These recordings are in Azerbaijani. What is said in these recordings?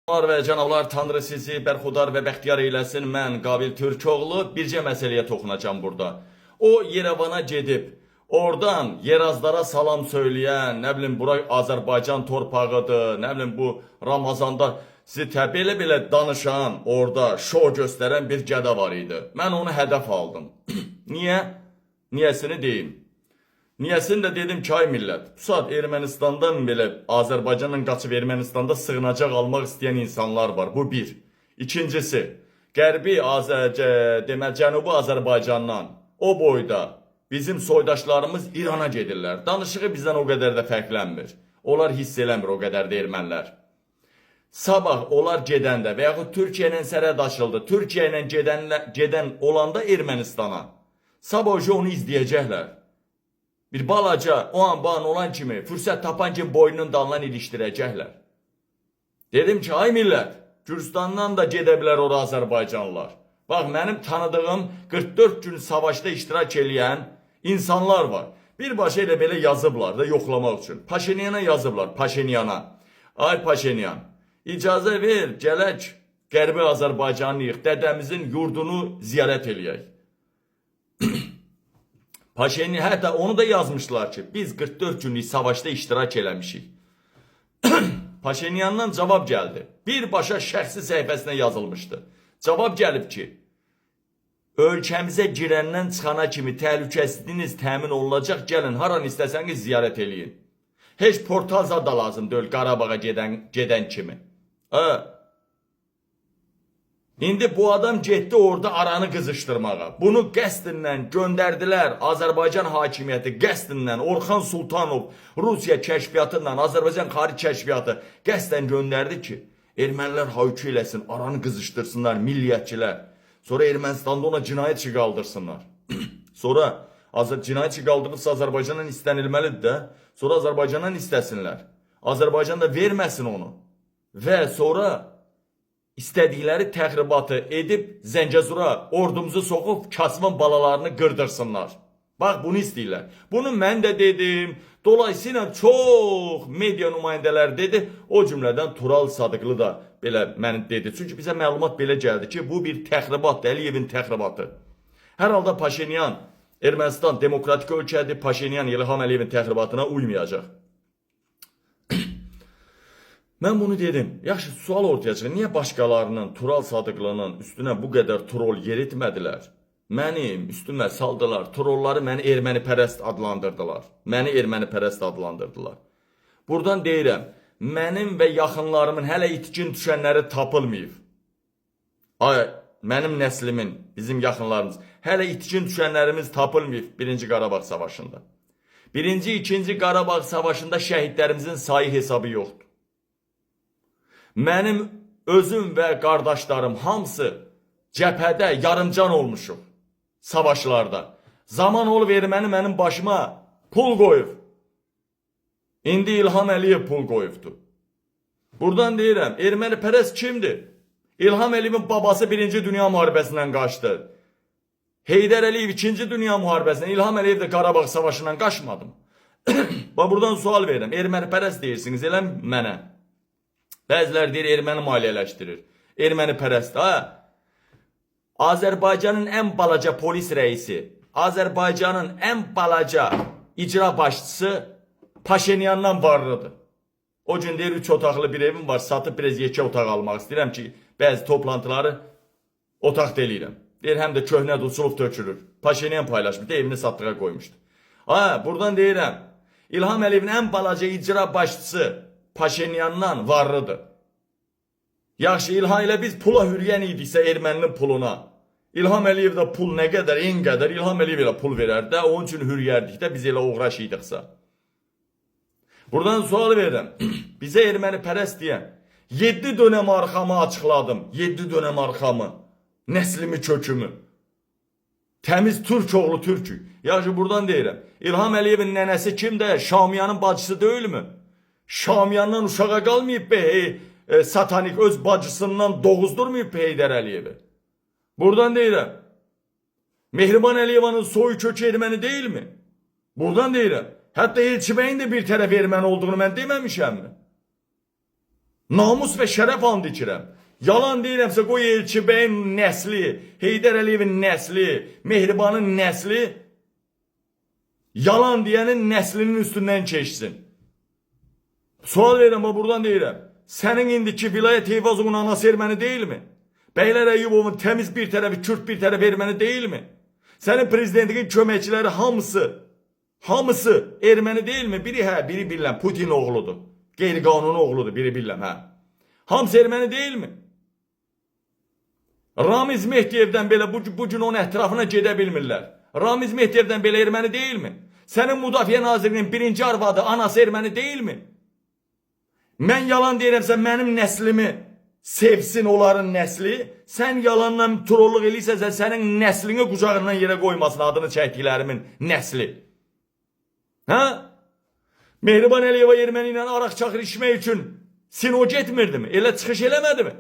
Və cənablar, Tanrı sizi bərxudar və bəxtiyar eyləsin. Mən Qabil Türkoğlu bircə məsələyə toxunacam burada. O Yerevana gedib, oradan Yerazlara salam söyləyən, nə bilim bura Azərbaycan torpağıdır, nə bilim bu Ramazanda sizi belə danışan, orada şou göstərən bir gədə var idi. Mən onu hədəf aldım. Niyə? Niyəsini deyim. Niyəsini də dedim ki, ay millət, bu saat Ermənistandan belə Azərbaycanla qaçıb Ermənistanda sığınacaq almaq istəyən insanlar var. Bu bir. İkincisi, Qərbi Cənubi Azərbaycandan o boyda bizim soydaşlarımız İrana gedirlər. Danışığı bizdən o qədər də fərqlənmir. Onlar hiss eləmir o qədər də ermənilər. Sabah onlar gedəndə və yaxud Türkiyə ilə sərhəd açıldı, Türkiyə ilə gedən olanda Ermənistana, sabah onu izləyəcəklər. Bir balaca o an bağın olan kimi, fürsət tapan kimi boynunun dalından ilişdirəcəklər. Dedim ki, ay millət, Gürcistandan da gedə bilər ora Azərbaycanlılar. Bax, mənim tanıdığım 44 gün savaşda iştirak eləyən insanlar var. Birbaşa elə belə yazıblar da yoxlamaq üçün. Paşinyana yazıblar, Paşinyana. Ay Paşinyan, icazə ver, gələk Qərbi Azərbaycanlıyıq, dədəmizin yurdunu ziyarət eləyək. Paşinyan hətta onu da yazmışlar ki, biz 44 günlük savaşda iştirak eləmişik. Paşinyandan cavab gəldi. Birbaşa şəxsi səhifəsinə yazılmışdı. Cavab gəlib ki, ölkəmizə girəndən çıxana kimi təhlükəsizliyiniz təmin olunacaq, gəlin haran istəsəniz ziyarət eləyin. Heç portal zad da lazım deyil Qarabağa gedən kimi. İndi bu adam getdi orada aranı qızışdırmağa. Bunu qəsdindən göndərdilər. Azərbaycan hakimiyyəti qəsdindən Orxan Sultanov Rusiya kəşfiyyatından Azərbaycan xarici kəşfiyyatı qəsdən göndərdi ki, ermənilər haykü eləsin, aranı qızışdırsınlar, milliyyətçilər. Sonra Ermənistanda ona cinayət işi qaldırsınlar. Sonra cinayət işi qaldırırsa Azərbaycandan istənilməlidir də. Sonra Azərbaycandan istəsinlər. Azərbaycan da verməsin onu. Və sonra İstədikləri təxribatı edib Zəngəzura ordumuzu soxub Kasımın balalarını qırdırsınlar. Bax, bunu istəyirlər. Bunu mən də dedim. Dolayısıyla çox media nümayəndələr dedi. O cümlədən Tural Sadıqlı da belə məni dedi. Çünki bizə məlumat belə gəldi ki, bu bir təxribatdır, Əliyevin təxribatı. Hər halda Paşinyan, Ermənistan demokratik ölkədir, Paşinyan İlham Əliyevin təxribatına uymayacaq. Mən bunu dedim. Yaxşı, sual ortaya çıxır. Niyə başqalarının, Tural Sadıqlının üstünə bu qədər troll yeritmədilər? Mənim üstümə saldılar. Trolları məni ermənipərəst adlandırdılar. Buradan deyirəm, mənim və yaxınlarımın hələ itkin düşənləri tapılmayıb. Mənim nəslimin, bizim yaxınlarımız, hələ itkin düşənlərimiz tapılmayıb 1-ci Qarabağ savaşında. 1-ci, 2-ci Qarabağ savaşında şəhidlərimizin sayı hesabı yoxdur. Mənim özüm və qardaşlarım hamısı cəbhədə yarımcan olmuşuq savaşlarda. Zaman olub erməni mənim başıma pul qoyub. İndi İlham Əliyev pul qoyubdur. Buradan deyirəm, ermənipərəst kimdir? İlham Əliyevin babası 1-ci Dünya müharibəsindən qaçdı. Heydər Əliyev 2-ci Dünya müharibəsindən, İlham Əliyev də Qarabağ savaşından qaçmadım. Buradan sual verirəm, ermənipərəst deyirsiniz, elə mənə. Bəziləri deyir, erməni maliyyələşdirir. Ermənipərəst, Azərbaycanın ən balaca polis rəisi, Azərbaycanın ən balaca icra başçısı Paşinyandan varlıdır. O gün deyir, 3 otaqlı bir evim var, satıb biraz yekə otaq almaq istəyirəm ki, bəzi toplantıları otaqda eləyirəm. Deyir, həm də köhnədir, uçulub tökülür. Paşinyan paylaşmış, evini satdığa qoymuşdu. Buradan deyirəm, İlham Əliyevin ən balaca icra başçısı Paşinyandan varlıdır. Yaxşı, İlham ilə biz pula hürüyən idiksə erməninin puluna. İlham Əliyev də pul nə qədər, en qədər İlham Əliyev ilə pul verər də, onun üçün hürüyərdik də biz elə uğraş idiqsə. Buradan sual verirəm. Bizə erməni pərəst deyən 7 dönəm arxamı açıqladım. 7 dönəm arxamı. Nəslimi, kökümü. Təmiz Türk oğlu Türkük. Yaxşı, buradan deyirəm. İlham Əliyevin nənəsi kimdə? Şamiyanın bacısı deyil mi? Şamiyandan uşağa qalmayıb be, satanik öz bacısından doğuzdurmayıb be Heydər Əliyevi. Buradan deyirəm. Mehriban Əliyevanın soyu kökü erməni deyil mi? Buradan deyirəm. Hətta Elçibəyin də bir tərəf erməni olduğunu mən deməmişəm mi? Namus və şərəf and içirəm. Yalan deyirəmsə qoy Elçi bəyin nəsli, Heydər Əliyevin nəsli, Mehribanın nəsli yalan deyənin nəslinin üstündən keçsin. Sual verirəm, buradan deyirəm. Sənin indiki Vilayət Eyvazovun anası erməni deyilmi? Bəylər Əyyubovun təmiz bir tərəfi, Kürt bir tərəfi erməni deyilmi? Sənin prezidentin köməkçiləri hamısı erməni deyilmi? Biri biri bilən Putin oğludur. Qeyri-qanuni oğludur, biri bilən Hamısı erməni deyilmi? Ramiz Mehdiyevdən belə bu gün onun ətrafına gedə bilmirlər. Ramiz Mehdiyevdən belə erməni deyilmi? Sənin Müdafiə Nazirinin birinci arvadı, anası erməni deyilmi? Mən yalan deyirəmsə mənim nəslimi sevsin onların nəsli, sən yalanla trolluq eləyirsə sənin nəslini qucağından yerə qoymasın adını çəkdiklərimin nəsli. Mehriban Əliyeva erməni ilə araq çaxır içmək üçün sino getmirdimi? Elə çıxış eləmədimi?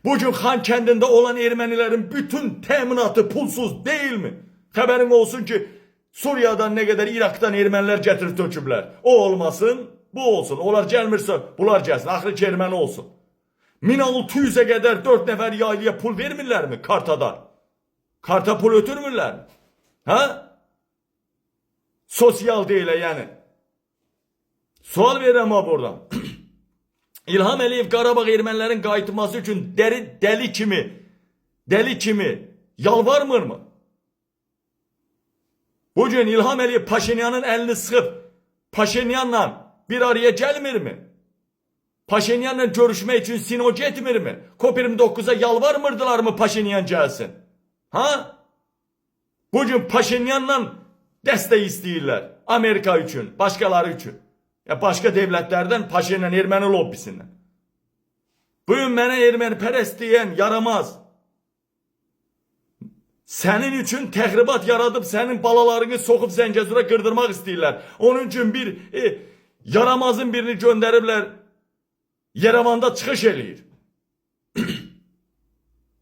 Bugün Xan kəndində olan ermənilərin bütün təminatı pulsuz deyilmi? Xəbərin olsun ki, Suriyadan nə qədər İraqdan ermənilər gətirib töküblər. O olmasın, bu olsun. Onlar gəlmirsə, bunlar gəlsin. Axırı ki, erməni olsun. 1600'e qədər 4 nəfər yaylıya pul vermirlərmi kartada? Karta pul ötürmürlərmi? Sosial deyilə yəni. Sual verirəm buradan. İlham Əliyev Qarabağ ermənilərin qayıtması üçün deli kimi yalvarmır mı? Bugün İlham Əliyev Paşinyanın əlini sıxıb Paşinyanla bir araya gəlmir mi? Paşinyanla görüşmək üçün sino getmir mi? COP29'a yalvarmırdılar mı Paşinyan gəlsin? Bugün Paşinyanla dəstək istəyirlər. Amerika üçün, başqaları üçün. Başqa devletlərdən Paşinyan erməni lobbisindən. Bugün mənə erməni pərəst deyən yaramaz. Sənin üçün təxribat yaradıb sənin balalarını soxub Zəngəzura qırdırmaq istəyirlər. Onun üçün bir yaramazın birini göndəriblər. Yerevanda çıxış eləyir.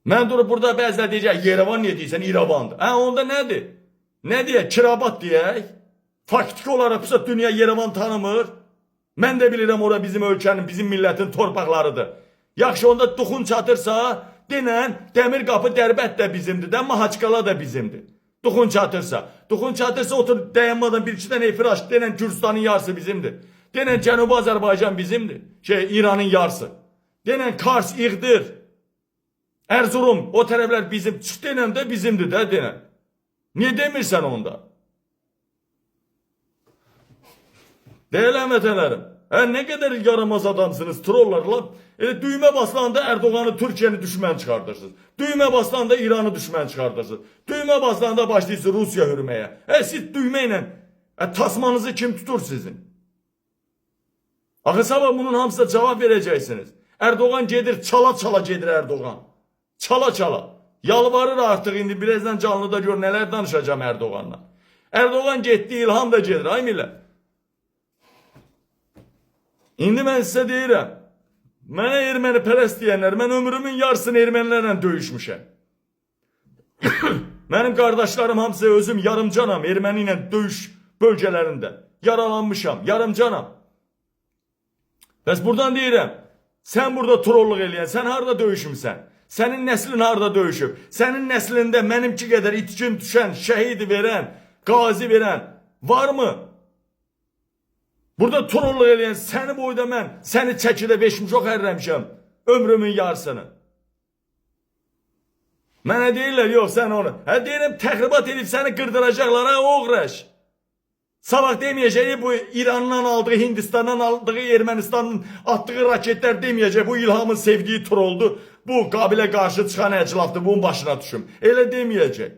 Mən durub burada bəzlə deyəcək, Yerevan niyə deyirsən, İrəvandır. Onda nədir? Nə deyək, Kirabat deyək? Faktiki olaraq dünya Yerevan tanımır. Mən də bilirəm ora bizim ölkənin, bizim millətin torpaqlarıdır. Yaxşı onda Duxun çatırsa, denən Dəmir qapı Dərbət də bizimdir, Mahaçqala da bizimdir. Duxun çatırsa otur dayanmadan bir iki dənə efiraş, denən Gürcistanın yarısı bizimdir. Denən Cənubi Azərbaycan bizimdir. İranın yarısı. Denən Kars, İğdir, Erzurum, o tərəflər bizim. Denən də bizimdir də denən. Niyə demirsən onda? Değerli əmətələrim, nə qədər yaramaz adamsınız, trollarla. Düymə basılanda Erdoğan'ı, Türkiye'ni düşmən çıxardırsınız. Düymə basılanda İran'ı düşmən çıxardırsınız. Düymə basılanda başlayırsınız Rusiya hürməyə. Siz düymə ilə tasmanızı kim tutur sizin? Axı sabah bunun hamısına cavab verəcəksiniz. Erdoğan gedir, çala gedir Erdoğan. Çala. Yalvarır artıq indi birazdan canlıda gör nələr danışacağım Erdoğan'la. Erdoğan getdi, İlham da gedir. Ay millət. İndi mən sizə deyirəm. Mənə erməni pərəst deyənlər, mən ömrümün yarısını ermənilərlə döyüşmüşəm. Mənim qardaşlarım hamısı özüm yarımcanam erməni ilə döyüş bölgələrində. Yaralanmışam, yarımcanam. Bəs buradan deyirəm, sən burada trolluq eləyən, sən harada döyüşmüsən? Sənin nəslin harada döyüşüb? Sənin nəslində mənimki qədər itkin düşən, şəhid verən, qazi verən varmı? Burada trolluq eləyən səni boyda mən, səni çəkidə beşmiş o xərrəmişəm, ömrümün yarısını. Mənə deyirlər, yox sən onu. Deyirəm, təxribat edib səni qırdıracaqlar, oğraş. Sabah demeyəcək, bu İran'dan aldığı, Hindistan'dan aldığı, Ermənistan'ın attığı raketler demeyəcək, bu İlhamın sevdiği troldu, bu Qabilə qarşı çıxan əclafdır, bunun başına düşüm. Elə demeyəcək.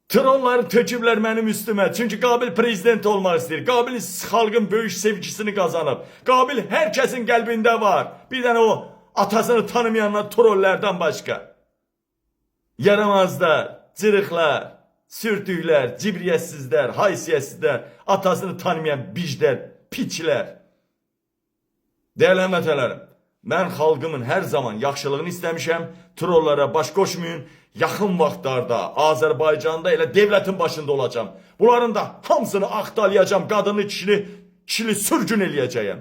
Trolları töküblər mənim üstümə, çünki Qabil prezident olmaq istəyir. Qabil xalqın böyük sevgisini qazanıb. Qabil hər kəsin qəlbində var. Bir dənə o atasını tanımayanlar trollərdən başqa. Yaramazlar, cırıqlar, sürtüklər, cibriyyətsizlər, haysiyyətsizlər, atasını tanımayan biclər, piçlər. Dəyərli əmətələrim, mən xalqımın hər zaman yaxşılığını istəmişəm, trollara baş qoşmayın, yaxın vaxtlarda Azərbaycanda elə devlətin başında olacağım. Bunların da hamısını axtalayacağım, qadını, kişini kişili sürgün eləyəcəyəm.